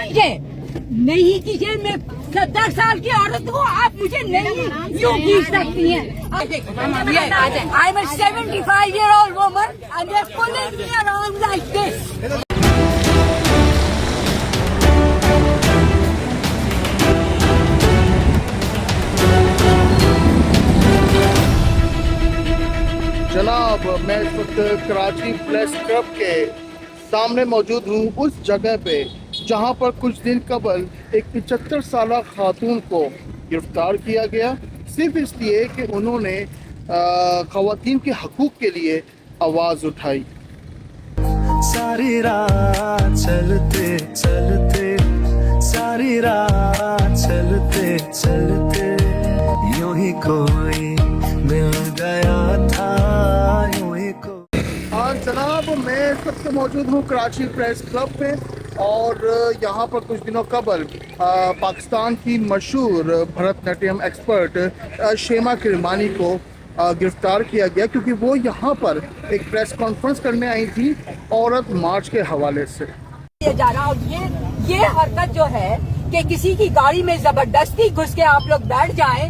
कीजिए, नहीं कीजिए। मैं 70 साल की औरत हूँ, आप मुझे नहीं यूँ खींच सकती हैं। I am 75-year-old woman and they're pulling me around like this. जनाब, मैं इस वक्त कराची प्रेस क्लब के सामने मौजूद हूँ, उस जगह पे जहाँ पर कुछ दिन कबल एक 75 साला खातून को गिरफ्तार किया गया, सिर्फ इसलिए कि उन्होंने ख़वातीन के हकूक़ के लिए आवाज़ उठाई। सारी रात चलते चलते, सारी रात चलते चलते, यूं ही कोई मिल गया था, यूं ही कोई। हाँ जनाब, मैं इस वक्त मौजूद हूँ कराची प्रेस क्लब में, और यहाँ पर कुछ दिनों कबल पाकिस्तान की मशहूर भरतनाट्यम एक्सपर्ट शेमा किरमानी को गिरफ्तार किया गया, क्योंकि वो यहाँ पर एक प्रेस कॉन्फ्रेंस करने आई थी औरत मार्च के हवाले से। जा रहा, और ये हरकत जो है कि किसी की गाड़ी में जबरदस्ती घुस के आप लोग बैठ जाएं,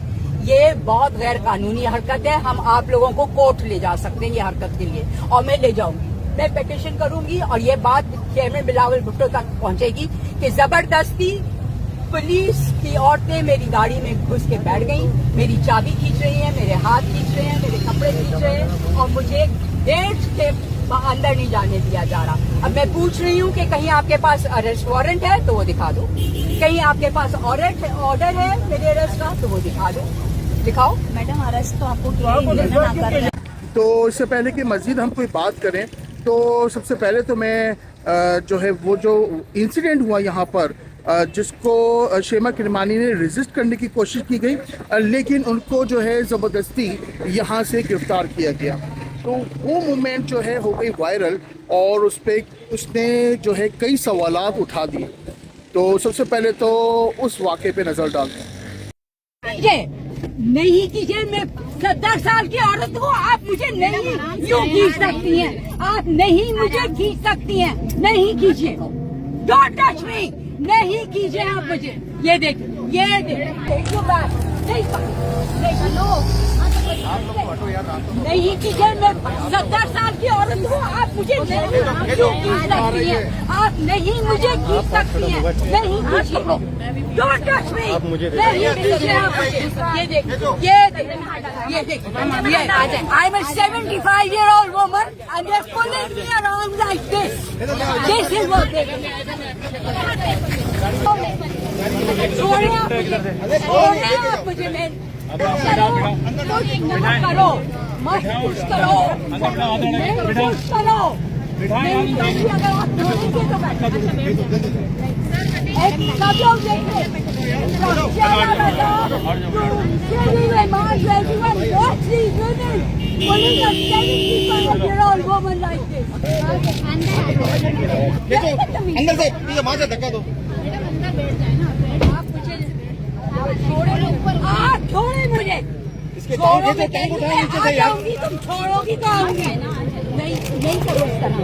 ये बहुत गैर कानूनी हरकत है। हम आप लोगों को कोर्ट ले जा सकते हैं ये हरकत के लिए, और मैं ले जाऊंगी, मैं पिटीशन करूंगी, और ये बात चेयरमैन बिलावल भुट्टो तक पहुंचेगी कि जबरदस्ती पुलिस की औरतें मेरी गाड़ी में घुस के बैठ गई, मेरी चाबी खींच रही हैं, मेरे हाथ खींच रहे हैं, मेरे कपड़े खींच रहे हैं, और मुझे गेट के अंदर नहीं जाने दिया जा रहा। अब मैं पूछ रही हूँ कि कहीं आपके पास अरेस्ट वारंट है तो वो दिखा दो, कहीं आपके पास ऑर्डर है मेरे अरेस्ट का तो वो दिखा दो, दिखाओ। मैडम अरेस्ट तो आपको किया ही नहीं, ना कर रहे हैं। तो इससे पहले कि मज़ीद हम कोई बात करें, तो सबसे पहले तो मैं जो है वो जो इंसिडेंट हुआ यहाँ पर, जिसको शेमा किरमानी ने रेजिस्ट करने की कोशिश की गई, लेकिन उनको जो है ज़बरदस्ती यहाँ से गिरफ्तार किया गया, तो वो मोमेंट जो है हो गई वायरल, और उस पर उसने जो है कई सवालात उठा दिए। तो सबसे पहले तो उस वाक़े पे नज़र डालते हैं। नहीं कीजिए, मैं 70 साल की औरत हूँ, आप मुझे नहीं यूँ खींच सकती हैं, आप नहीं मुझे खींच सकती हैं, नहीं कीजिए, डोंट टच मी, नहीं कीजिए आप मुझे। ये देखिए, ये देखिए, नहीं कीजिए, मैं 70 साल की औरत हूँ, आप मुझे नहीं यूँ खींच सकती हैं, आप नहीं मुझे खींच सकती हैं, नहीं कीजिए, डोंट टच मी, नहीं कीजिए आप मुझे। ये देखिए, ये देखिए, I am 75-year-old woman and they're pulling me around like this. This is what they do. छोड़िए आप मुझे, मैं करो, मत करो, मत कुछ करो, कुछ करो, अगर आप छोड़ेंगे तो सब लोग देखिए, अंदर से वहां से धक्का दो। आप छोड़े मुझे, छोड़ोगे आ जाऊंगी, तुम छोड़ोगी तो आऊंगी, नहीं करो इस तरह।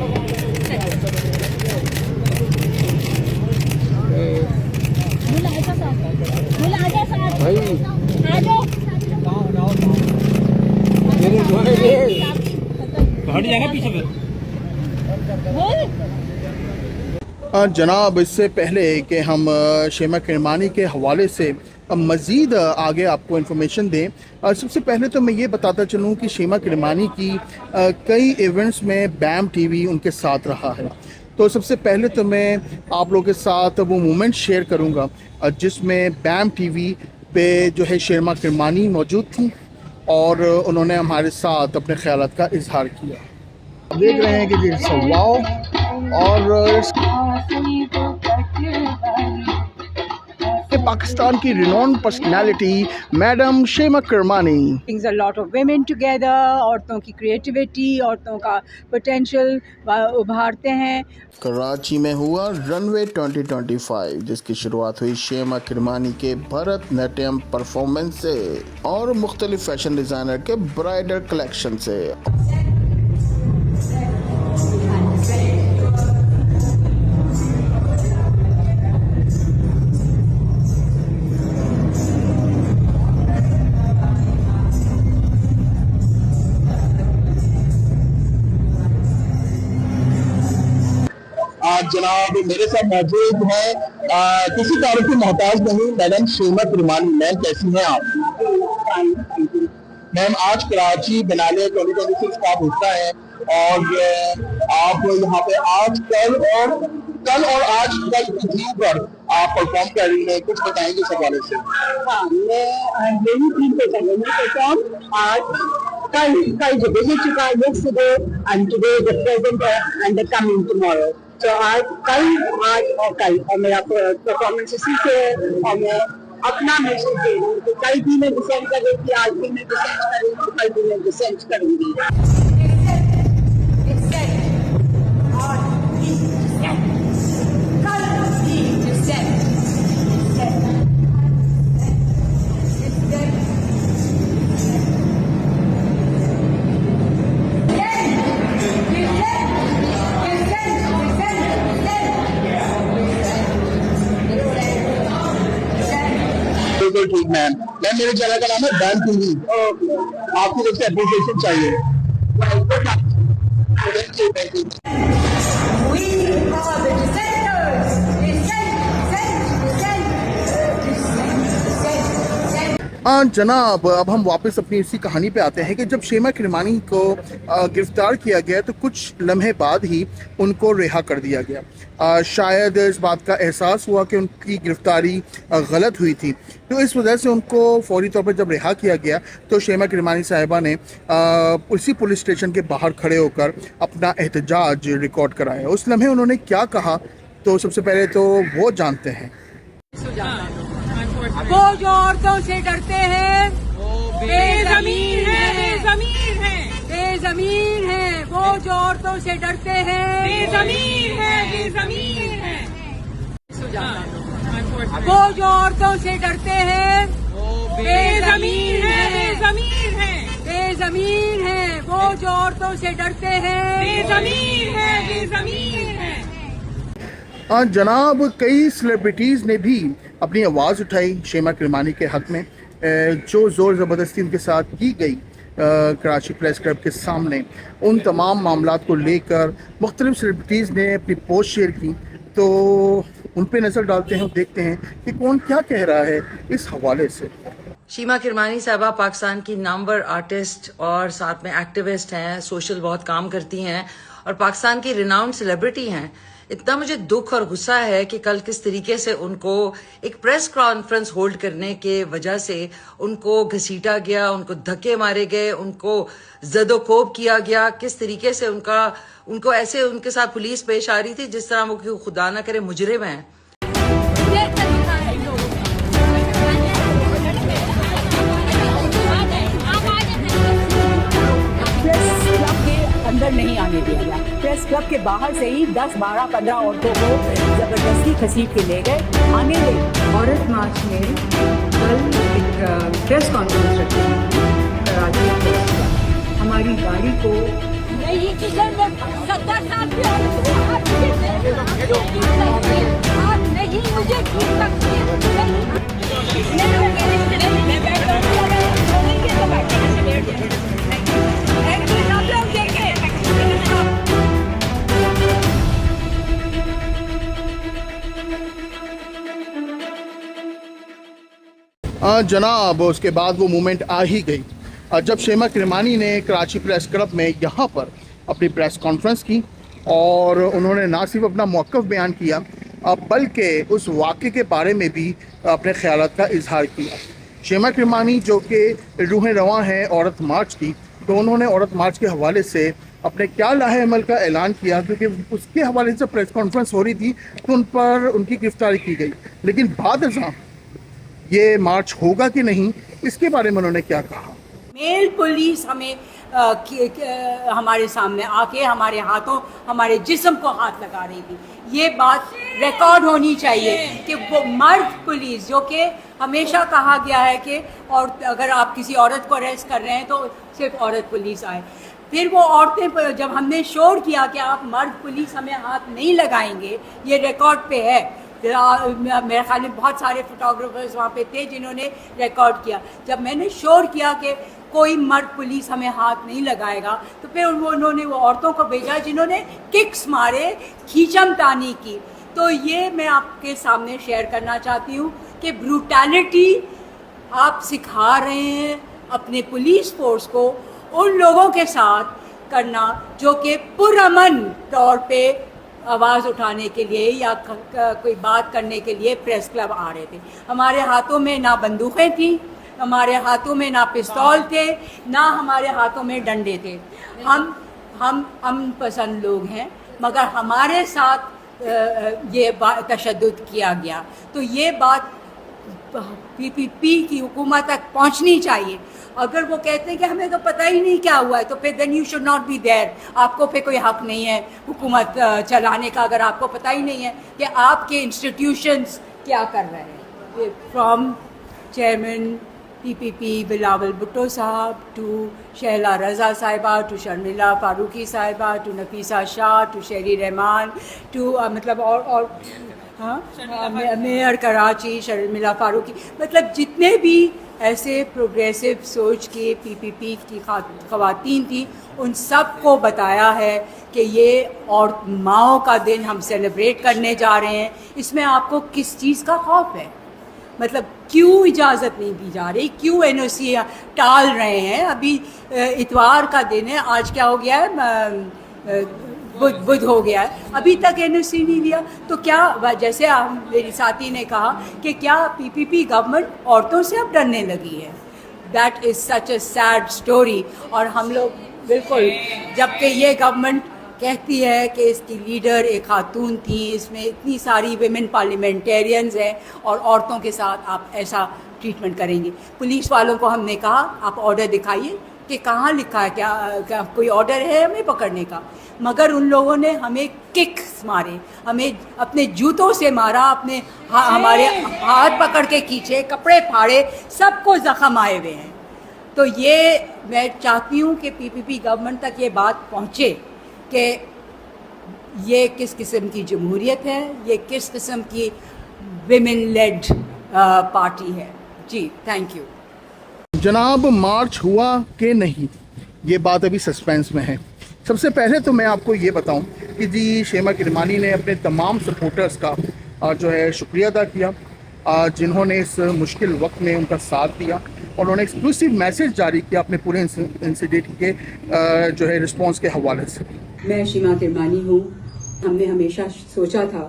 हट जाएगा पीछे फिर। जनाब, इससे पहले कि हम शेमा किरमानी के हवाले से मज़ीद आगे आपको इन्फॉर्मेशन दें, सबसे पहले तो मैं ये बताता चलूँ कि शेमा किरमानी की कई इवेंट्स में बैम टीवी उनके साथ रहा है। तो सबसे पहले तो मैं आप लोगों के साथ वो मोमेंट शेयर करूँगा जिसमें बैम टीवी पे जो है शेमा किरमानी मौजूद थी, और उन्होंने हमारे साथ अपने ख्यालात का इजहार किया। देख रहे हैं कि जी सवाओ, और पाकिस्तान की renowned personality madam Shema Kirmani. Brings a lot of women together, औरतों की क्रिएटिविटी, औरतों का पोटेंशियल उभारते हैं। कराची में हुआ रनवे 2025, जिसकी शुरुआत हुई शेमा किरमानी के भरतनाट्यम परफॉर्मेंस से और मुख्तलिफ फैशन डिज़ाइनर के ब्राइडल कलेक्शन से। जनाब मेरे साथ मौजूद हैं किसी तारीफ की मोहताज नहीं मैडम शेमा किरमानी। मैम कैसी हैं आप? मैम आज कराची बिनाले 2026 का हिस्सा है और आप यहाँ पे आज कल और आज कल की थीम पर आप परफॉर्म कर रही हैं, कुछ बताएंगे इस हवाले से? हाँ, मैं यही थीम पे कर रही हूँ परफॉर्म। आज कल जो विजिट चुका है yesterday and today the present and the coming tomorrow। तो आज कल और मेरा परफॉर्मेंस इसी से है और मैं अपना मैसेज दे रही हूँ। तो कल भी मैं डिसेंड कर रही थी, आज भी मैं डिसेंड कर रही हूँ, कल भी मैं डिसेंड करूंगी। बिल्कुल ठीक मैम। मैम मेरे चैनल का नाम है बैन टीवी, आपकी तरफ से अप्रिसिएशन चाहिए। जनाब अब हम वापस अपनी इसी कहानी पे आते हैं कि जब शेमा किरमानी को गिरफ्तार किया गया तो कुछ लम्हे बाद ही उनको रिहा कर दिया गया। शायद इस बात का एहसास हुआ कि उनकी गिरफ्तारी गलत हुई थी, तो इस वजह से उनको फौरी तौर पर जब रिहा किया गया तो शेमा किरमानी साहिबा ने उसी पुलिस स्टेशन के बाहर खड़े होकर अपना एहतजाज रिकॉर्ड कराया। उस लम्हे उन्होंने क्या कहा तो सबसे पहले तो वो जानते हैं। वो जो औरतों से डरते हैं बेज़मीर है, वो जो औरतों से डरते हैं बेज़मीर है। वो जो औरतों से डरते हैं बेज़मीर है, वो जो औरतों से डरते हैं बेज़मीर है। जनाब कई सेलिब्रिटीज़ ने भी अपनी आवाज़ उठाई शेमा किरमानी के हक़ में, जो ज़ोर ज़बरदस्ती उनके साथ की गई कराची प्रेस क्लब के सामने। उन तमाम मामलात को लेकर मुख्तलिफ सेलिब्रिटीज़ ने अपनी पोस्ट शेयर की, तो उन पे नज़र डालते हैं और देखते हैं कि कौन क्या कह रहा है इस हवाले से। शेमा किरमानी साहबा पाकिस्तान की नामवर आर्टिस्ट और साथ में एक्टिविस्ट हैं, सोशल बहुत काम करती हैं और पाकिस्तान की रिनाउंड सेलिब्रिटी हैं। इतना मुझे दुख और गुस्सा है कि कल किस तरीके से उनको एक प्रेस कॉन्फ्रेंस होल्ड करने के वजह से उनको घसीटा गया, उनको धक्के मारे गए, उनको जदोकोब किया गया। किस तरीके से उनको ऐसे उनके साथ पुलिस पेश आ रही थी जिस तरह वो खुदा ना करे मुजरिम हैं। अंदर नहीं आने दिया गया। प्रेस क्लब के बाहर से ही 10, 12, 15 औरतों को जबरदस्ती खसीट के ले गए। आने लगे औरत मार्च में कल एक प्रेस कॉन्फ्रेंस रखी कराची प्रेस क्लब। हमारी गाड़ी को नहीं किशन में 70 साल की औरत को आप नहीं मुझे ठीक सकती जनाब उसके बाद वो मोमेंट आ ही गई जब शेमा किरमानी ने कराची प्रेस क्लब में यहाँ पर अपनी प्रेस कॉन्फ्रेंस की और उन्होंने ना सिर्फ अपना मौक़िफ़ बयान किया बल्कि उस वाक़े के बारे में भी अपने ख़यालात का इजहार किया। शेमा किरमानी जो कि रूह रवां है औरत मार्च की, तो उन्होंने औरत मार्च के हवाले से अपने क्या लाहे अमल का ऐलान किया, क्योंकि उसके हवाले से प्रेस कॉन्फ्रेंस हो रही थी तो उन पर उनकी गिरफ्तारी की गई। लेकिन बाद अज़ां ये मार्च होगा कि नहीं, इसके बारे में उन्होंने क्या कहा। मेल पुलिस हमें हमारे सामने आके हमारे हाथों हमारे जिस्म को हाथ लगा रही थी। ये बात रिकॉर्ड होनी चाहिए कि वो मर्द पुलिस, जो कि हमेशा कहा गया है कि और अगर आप किसी औरत को अरेस्ट कर रहे हैं तो सिर्फ औरत पुलिस आए। फिर वो औरतें जब हमने शोर किया कि आप मर्द पुलिस हमें हाथ नहीं लगाएंगे, ये रिकॉर्ड पे है, मेरे ख्याल में बहुत सारे फोटोग्राफर्स वहाँ पे थे जिन्होंने रिकॉर्ड किया। जब मैंने शोर किया कि कोई मर्द पुलिस हमें हाथ नहीं लगाएगा, तो फिर उन्होंने वो औरतों को भेजा जिन्होंने किक्स मारे, खींचमतानी की। तो ये मैं आपके सामने शेयर करना चाहती हूँ कि ब्रूटैलिटी आप सिखा रहे हैं अपने पुलिस फोर्स को उन लोगों के साथ करना जो कि पुरअमन तौर पे आवाज़ उठाने के लिए या कोई बात करने के लिए प्रेस क्लब आ रहे थे। हमारे हाथों में ना बंदूकें थी, हमारे हाथों में ना पिस्तौल थे, ना हमारे हाथों में डंडे थे। हम अमन पसंद लोग हैं, मगर हमारे साथ ये तशद्दुद किया गया। तो ये बात पीपीपी की हुकूमत तक पहुंचनी चाहिए। अगर वो कहते हैं कि हमें तो पता ही नहीं क्या हुआ है, तो फिर then you should not be there. आपको फिर कोई हक नहीं है हुकूमत चलाने का, अगर आपको पता ही नहीं है कि आपके इंस्टीट्यूशंस क्या कर रहे हैं। From chairman PPP Bilawal Bhutto साहब टू शहला रज़ा साहिबा टू शर्मिला फारूकी साहिबा to Nafisa Shah to Sheri Rahman to मतलब और मेयर कराची शर्मिला फारूकी, मतलब जितने भी ऐसे प्रोग्रेसिव सोच के पीपीपी की ख़वातीन थी, उन सब को बताया है कि ये और माओ का दिन हम सेलिब्रेट करने जा रहे हैं। इसमें आपको किस चीज़ का खौफ है? मतलब क्यों इजाज़त नहीं दी जा रही, क्यों एनओसी टाल रहे हैं? अभी इतवार का दिन है, आज क्या हो गया है, बुध हो गया है, अभी तक एनओसी नहीं दिया। तो क्या, जैसे मेरी साथी ने कहा कि क्या पीपीपी गवर्नमेंट औरतों से अब डरने लगी है? That is such a sad story. और हम लोग बिल्कुल, जबकि ये गवर्नमेंट कहती है कि इसकी लीडर एक खातून थी, इसमें इतनी सारी विमेन पार्लियामेंटेरियंस हैं, और औरतों के साथ आप ऐसा ट्रीटमेंट करेंगे। पुलिस वालों को हमने कहा आप ऑर्डर दिखाइए कि कहाँ लिखा है, क्या कोई ऑर्डर है हमें पकड़ने का? मगर उन लोगों ने हमें किक्स मारे, हमें अपने जूतों से मारा, अपने हमारे हाथ पकड़ के खींचे, कपड़े फाड़े, सबको जख्म आए हुए हैं। तो ये मैं चाहती हूँ कि पीपीपी गवर्नमेंट तक ये बात पहुँचे कि ये किस किस्म की जमहूरियत है, ये किस किस्म की विमेन लेड पार्टी है। जी, थैंक यू। जनाब, मार्च हुआ कि नहीं, ये बात अभी सस्पेंस में है। सबसे पहले तो मैं आपको ये बताऊं कि जी शेमा किरमानी ने अपने तमाम सपोर्टर्स का जो है शुक्रिया अदा किया, जिन्होंने इस मुश्किल वक्त में उनका साथ दिया, और उन्होंने एक्सक्लूसिव मैसेज जारी किया अपने पूरे इंसिडेंट के जो है रिस्पॉन्स के हवाले से। मैं शेमा किरमानी हूँ। हमने हमेशा सोचा था,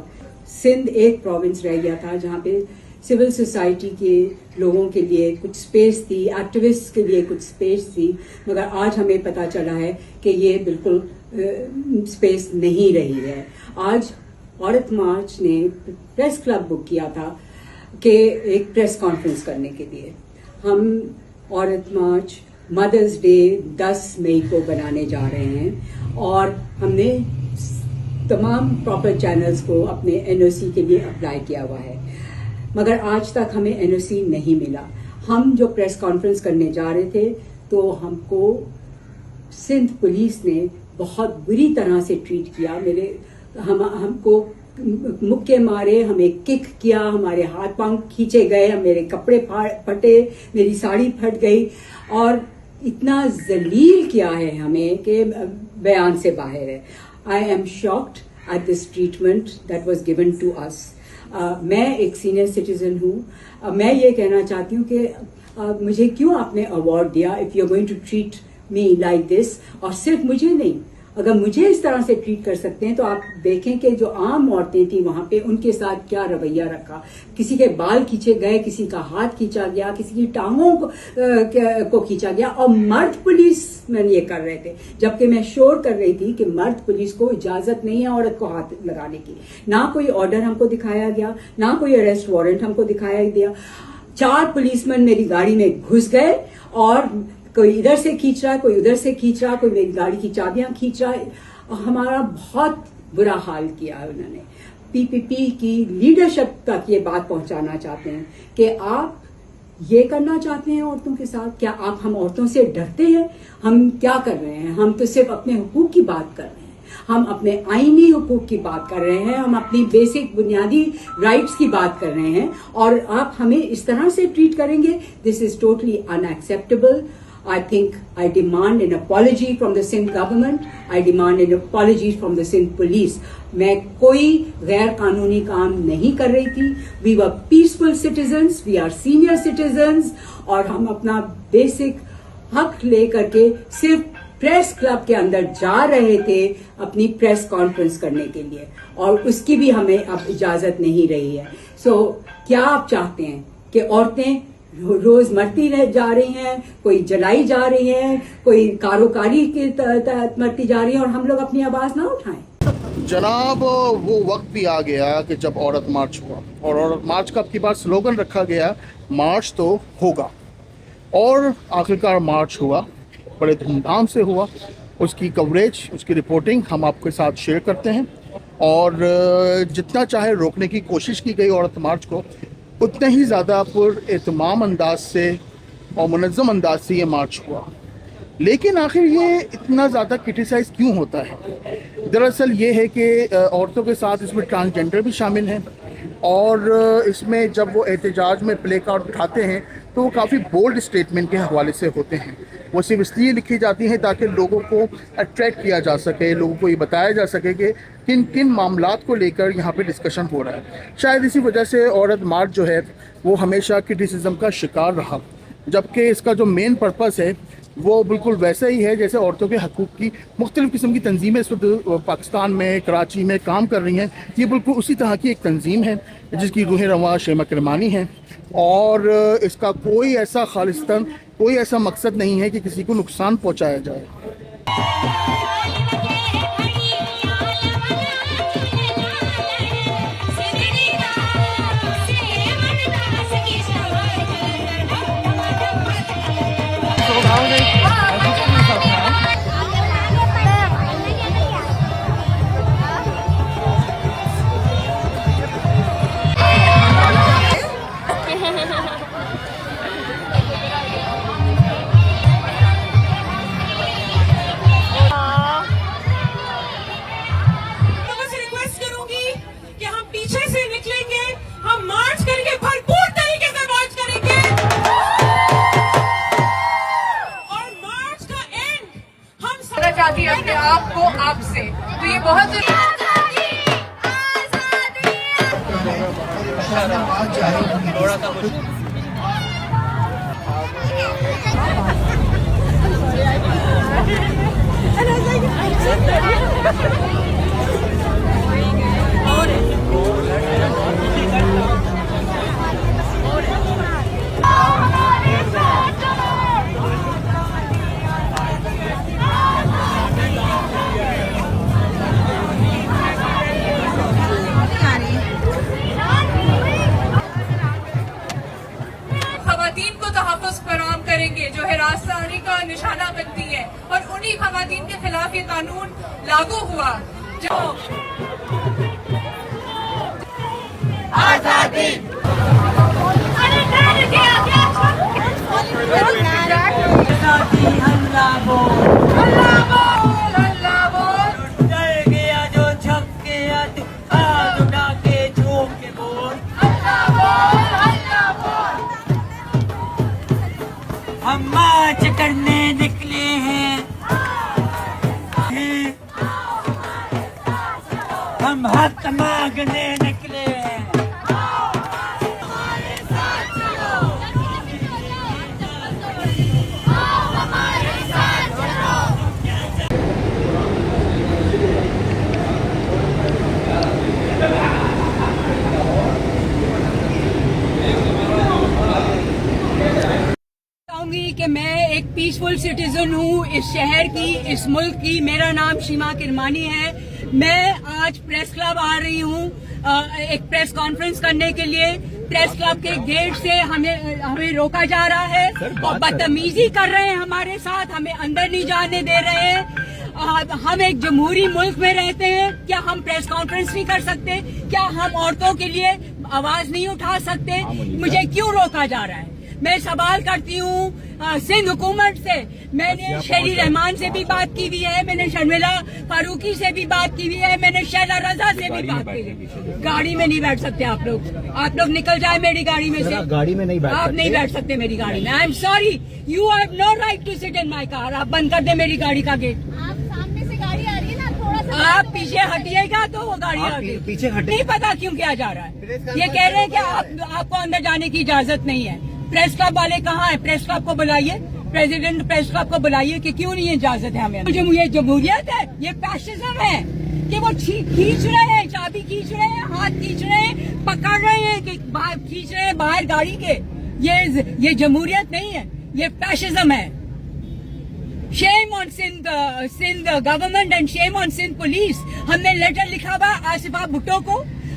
सिंध एक प्रोविंस रह गया था जहाँ पे सिविल सोसाइटी के लोगों के लिए कुछ स्पेस थी, एक्टिविस्ट के लिए कुछ स्पेस थी, मगर आज हमें पता चला है कि ये बिल्कुल स्पेस नहीं रही है। आज औरत मार्च ने प्रेस क्लब बुक किया था कि एक प्रेस कॉन्फ्रेंस करने के लिए। हम औरत मार्च मदर्स डे 10 मई को बनाने जा रहे हैं, और हमने तमाम प्रॉपर चैनल्स को अपने एनओसी के लिए अप्लाई किया हुआ है, मगर आज तक हमें एनओसी नहीं मिला। हम जो प्रेस कॉन्फ्रेंस करने जा रहे थे, तो हमको सिंध पुलिस ने बहुत बुरी तरह से ट्रीट किया। हमको मुक्के मारे, हमें किक किया, हमारे हाथ पांव खींचे गए, मेरे कपड़े फटे, मेरी साड़ी फट गई, और इतना जलील किया है हमें कि बयान से बाहर है। I am shocked at this treatment that was given to us. मैं एक सीनियर सिटीजन हूँ। मैं ये कहना चाहती हूँ कि मुझे क्यों आपने अवार्ड दिया, if you are going to treat me like this. और सिर्फ मुझे नहीं, अगर मुझे इस तरह से ट्रीट कर सकते हैं, तो आप देखें कि जो आम औरतें थी वहां पे, उनके साथ क्या रवैया रखा। किसी के बाल खींचे गए, किसी का हाथ खींचा गया, किसी की टांगों को खींचा गया, और मर्द पुलिस में ये कर रहे थे, जबकि मैं शोर कर रही थी कि मर्द पुलिस को इजाजत नहीं है औरत को हाथ लगाने की। ना कोई ऑर्डर हमको दिखाया गया, ना कोई अरेस्ट वारंट हमको दिखाया गया। 4 पुलिसमैन मेरी गाड़ी में घुस गए, और कोई इधर से खींच रहा है, कोई उधर से खींच रहा है, कोई मेरी गाड़ी की चाबियां खींच रहा है। हमारा बहुत बुरा हाल किया है उन्होंने। पीपीपी की लीडरशिप तक ये बात पहुंचाना चाहते हैं कि आप ये करना चाहते हैं औरतों के साथ। क्या हम औरतों से डरते हैं? हम क्या कर रहे हैं? हम तो सिर्फ अपने हुकूक की बात कर रहे हैं। हम अपने आईनी हुकूक की बात कर रहे हैं, हम अपनी बेसिक बुनियादी राइट्स की बात कर रहे हैं, और आप हमें इस तरह से ट्रीट करेंगे, this is totally unacceptable. I think I demand an apology from the Sindh government. I demand an apology from the Sindh police. मैं कोई गैर कानूनी काम नहीं कर रही थी. We were peaceful citizens. We are senior citizens. और हम अपना बेसिक हक लेकर के सिर्फ प्रेस क्लब के अंदर जा रहे थे अपनी प्रेस कॉन्फ्रेंस करने के लिए, और उसकी भी हमें अब इजाजत नहीं रही है. So क्या आप चाहते हैं कि औरतें रोज मरती रह जा रही हैं, कोई जलाई जा रही हैं, कोई कारोकारी के तहत मरती जा रही हैं, और हम लोग अपनी आवाज ना उठाएं? जनाब, वो वक्त भी आ गया कि जब औरत मार्च हुआ, और औरत मार्च का अब की बार स्लोगन रखा गया, मार्च तो होगा. और आखिरकार मार्च हुआ, बड़े धूमधाम से हुआ. उसकी कवरेज, उसकी रिपोर्टिंग हम आपके साथ शेयर करते हैं, और जितना चाहे रोकने की कोशिश की गई औरत मार्च को, उतने ही ज़्यादा पुरएहतमाम अंदाज से और मुनज़्ज़म अंदाज से ये मार्च हुआ. लेकिन आखिर ये इतना ज़्यादा क्रिटिसाइज़ क्यों होता है? दरअसल ये है कि औरतों के साथ इसमें ट्रांसजेंडर भी शामिल हैं, और इसमें जब वो एहतजाज में प्ले कार्ड उठाते हैं तो वो काफ़ी बोल्ड स्टेटमेंट के हवाले से होते हैं. वो सिर्फ इसलिए लिखी जाती हैं ताकि लोगों को अट्रैक्ट किया जा सके, लोगों को ये बताया जा सके कि किन किन मामलात को लेकर यहाँ पे डिस्कशन हो रहा है. शायद इसी वजह से औरत मार्च जो है वो हमेशा क्रिटिसिज्म का शिकार रहा, जबकि इसका जो मेन पर्पस है वो बिल्कुल वैसा ही है जैसे औरतों के हकूक़ की मुख्तलिफ़ किस्म की तंजीमें इस वक्त पाकिस्तान में, कराची में काम कर रही हैं. ये बिल्कुल उसी तरह की एक तंजीम है जिसकी रूह रवां शेमा किरमानी है, और इसका कोई ऐसा खालिस्तान, कोई ऐसा मकसद नहीं है कि किसी को नुकसान पहुँचाया जाए. चाहती है अपने आप को आपसे, तो ये बहुत जो हिरासत का निशाना बनती है, और उन्हीं खवातीन के खिलाफ ये कानून लागू हुआ. जो आजादी हम मार्च करने निकले हैं, हम हक मांगने निकले हैं. हमारे साथ चलो, हमारे साथ चलो. कि मैं एक पीसफुल सिटीजन हूँ इस शहर की, इस मुल्क की. मेरा नाम शीमा किरमानी है. मैं आज प्रेस क्लब आ रही हूँ एक प्रेस कॉन्फ्रेंस करने के लिए. प्रेस क्लब के गेट से हमें रोका जा रहा है और बदतमीजी कर रहे हैं हमारे साथ, हमें अंदर नहीं जाने दे रहे हैं. हम एक जमहूरी मुल्क में रहते हैं, क्या हम प्रेस कॉन्फ्रेंस नहीं कर सकते? क्या हम औरतों के लिए आवाज नहीं उठा सकते? मुझे क्यों रोका जा रहा है? मैं सवाल करती हूँ सिंध हुकूमत से, मैंने शेरी रहमान से भी बात की हुई है, मैंने शर्मिला फारूकी से भी बात की हुई है, मैंने शैला रजा से भी बात की है। गाड़ी में नहीं बैठ सकते आप लोग निकल जाए मेरी गाड़ी में से। गाड़ी में नहीं बैठ आप नहीं बैठ सकते मेरी गाड़ी में। I am sorry, you have no right to sit in my car. आप बंद कर दे मेरी गाड़ी का गेट। आप सामने से गाड़ी आ रही है ना, थोड़ा सा आप पीछे हटिएगा तो वो गाड़ी आगे। पीछे हटे। नहीं पता क्यों किया जा रहा है। ये कह रहे हैं कि आपको अंदर जाने की इजाजत नहीं है। प्रेस क्लब वाले कहाँ हैं? प्रेस क्लब को बुलाइए, प्रेसिडेंट प्रेस क्लब को बुलाइए कि क्यों नहीं इजाजत है हमें। जो ये जमहूरियत है, ये फैशिज्म है कि वो खींच रहे हैं, चाबी खींच रहे हैं, हाथ खींच रहे हैं, पकड़ रहे हैं कि बाहर खींच रहे हैं बाहर गाड़ी के। ये जमहूरियत नहीं है, ये फैशिज्म है। Shame on Sindh government and shame on Sindh police। हमने लेटर लिखा हुआ है आसिफा भुट्टो को,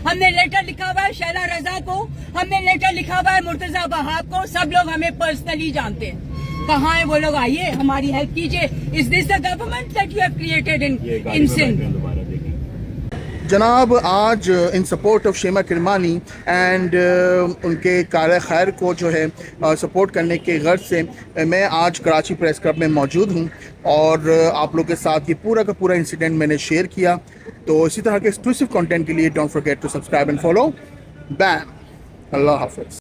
हमने लेटर लिखा हुआ है शैला रजा को, हमने लेटर लिखा हुआ है मुर्तजा वहाब को। सब लोग हमें पर्सनली जानते हैं। कहाँ है वो लोग? आइए हमारी हेल्प कीजिए। Is this the government that you have created in Sindh? जनाब, आज in support of Shema Kirmani and उनके कार खैर को जो है सपोर्ट करने के गर्ज से मैं आज कराची प्रेस क्लब में मौजूद हूँ और आप लोग के साथ ये पूरा का पूरा इंसिडेंट मैंने शेयर किया। तो इसी तरह के एक्सक्लूसिव कंटेंट के लिए don't forget to subscribe and follow. बैम, अल्लाह हाफिज़।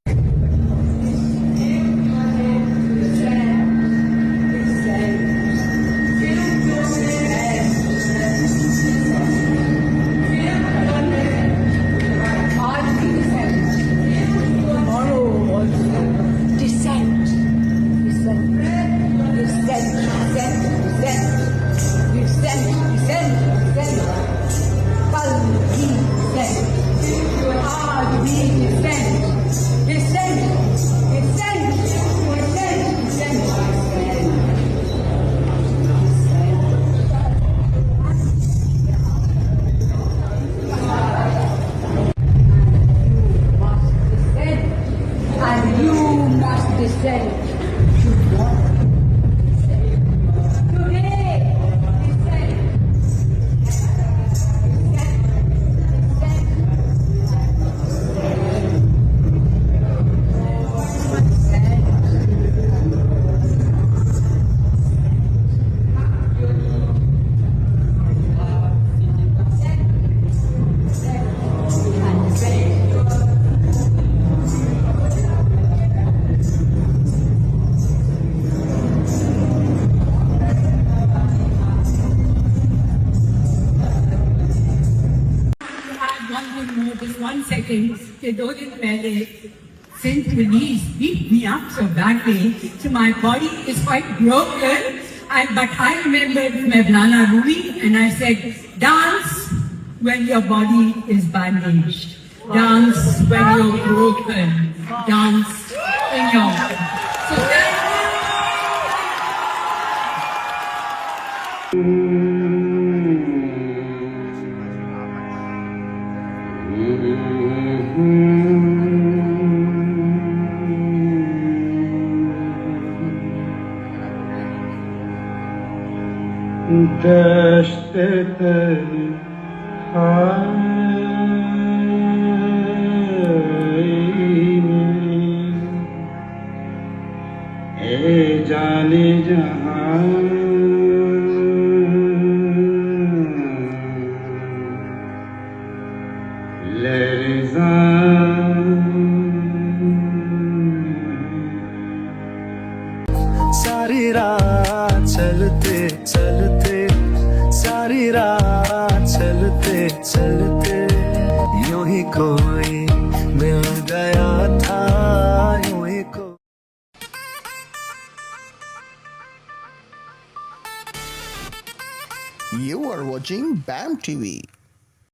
कि 2 दिन पहले Sindh police beat me up so badly, so my body is quite broken. But I remembered Mevlana Rumi and I said, dance when your body is bandaged, dance when you're broken, dance in your life. So दश्त ए जाने जहां सारी रात चलते चलते, सारी रात चलते चलते, यूं ही कोई मिल गया था, यूं ही कोई। You are watching BAM TV.